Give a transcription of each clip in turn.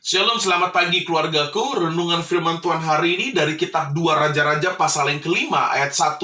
Shalom, selamat pagi keluargaku. Renungan firman Tuhan hari ini dari kitab 2 Raja-Raja pasal yang kelima ayat 1-3.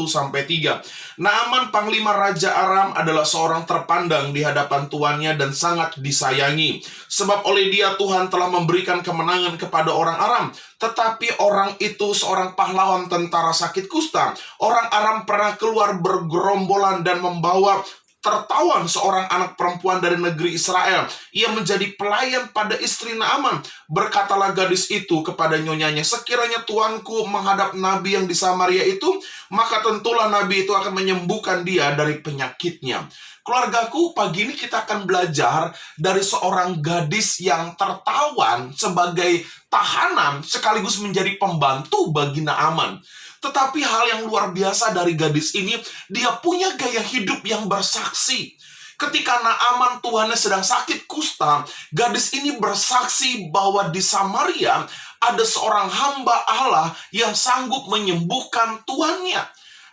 Naaman panglima Raja Aram adalah seorang terpandang di hadapan tuannya dan sangat disayangi. Sebab oleh dia Tuhan telah memberikan kemenangan kepada orang Aram. Tetapi orang itu seorang pahlawan tentara sakit kusta. Orang Aram pernah keluar bergerombolan dan membawa tertawan seorang anak perempuan dari negeri Israel. Ia menjadi pelayan pada istri Naaman. Berkatalah gadis itu kepada nyonyanya, sekiranya tuanku menghadap nabi yang di Samaria itu, maka tentulah nabi itu akan menyembuhkan dia dari penyakitnya. Keluargaku, pagi ini kita akan belajar dari seorang gadis yang tertawan sebagai tahanan sekaligus menjadi pembantu bagi Naaman. Tetapi hal yang luar biasa dari gadis ini, dia punya gaya hidup yang bersaksi. Ketika Naaman tuannya sedang sakit kusta, gadis ini bersaksi bahwa di Samaria ada seorang hamba Allah yang sanggup menyembuhkan tuannya.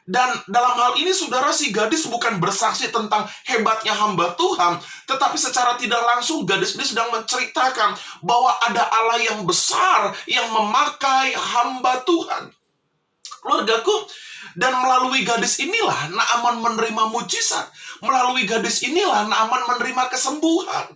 Dan dalam hal ini, saudara, si gadis bukan bersaksi tentang hebatnya hamba Tuhan, tetapi secara tidak langsung gadis ini sedang menceritakan bahwa ada Allah yang besar yang memakai hamba Tuhan. Keluargaku, dan melalui gadis inilah Naaman menerima mujizat. Melalui gadis inilah Naaman menerima kesembuhan.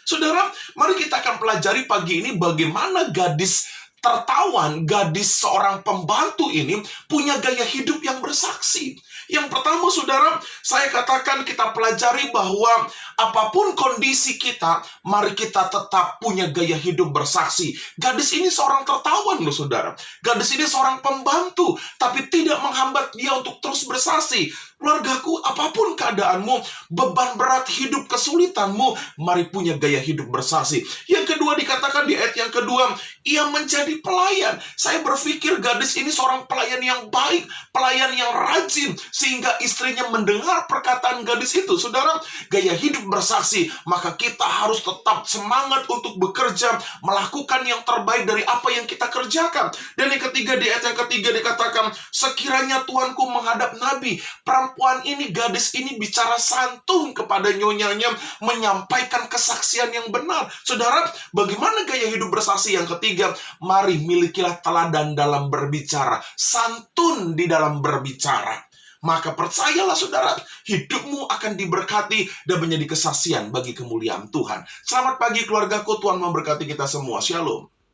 Saudara, mari kita akan pelajari pagi ini bagaimana gadis tertawan, gadis seorang pembantu ini punya gaya hidup yang bersaksi. Yang pertama, saudara, saya katakan kita pelajari bahwa apapun kondisi kita, mari kita tetap punya gaya hidup bersaksi. Gadis ini seorang tertawan loh, saudara. Gadis ini seorang pembantu, tapi tidak menghambat dia untuk terus bersaksi. Keluargaku, apapun keadaanmu, beban berat hidup, kesulitanmu, mari punya gaya hidup bersaksi. Yang kedua dikatakan di ayat yang kedua, ia menjadi pelayan. Saya berpikir gadis ini seorang pelayan yang baik, pelayan yang rajin, sehingga istrinya mendengar perkataan gadis itu. Saudara, gaya hidup bersaksi, maka kita harus tetap semangat untuk bekerja, melakukan yang terbaik dari apa yang kita kerjakan. Dan yang ketiga, di ayat yang ketiga dikatakan, sekiranya tuanku menghadap nabi. Perempuan ini, gadis ini bicara santun kepada nyonyanya, menyampaikan kesaksian yang benar. Saudara, bagaimana gaya hidup bersaksi? Yang ketiga, mari milikilah teladan dalam berbicara, santun di dalam berbicara. Maka percayalah saudara, hidupmu akan diberkati dan menjadi kesaksian bagi kemuliaan Tuhan. Selamat pagi keluargaku, Tuhan memberkati kita semua. Shalom.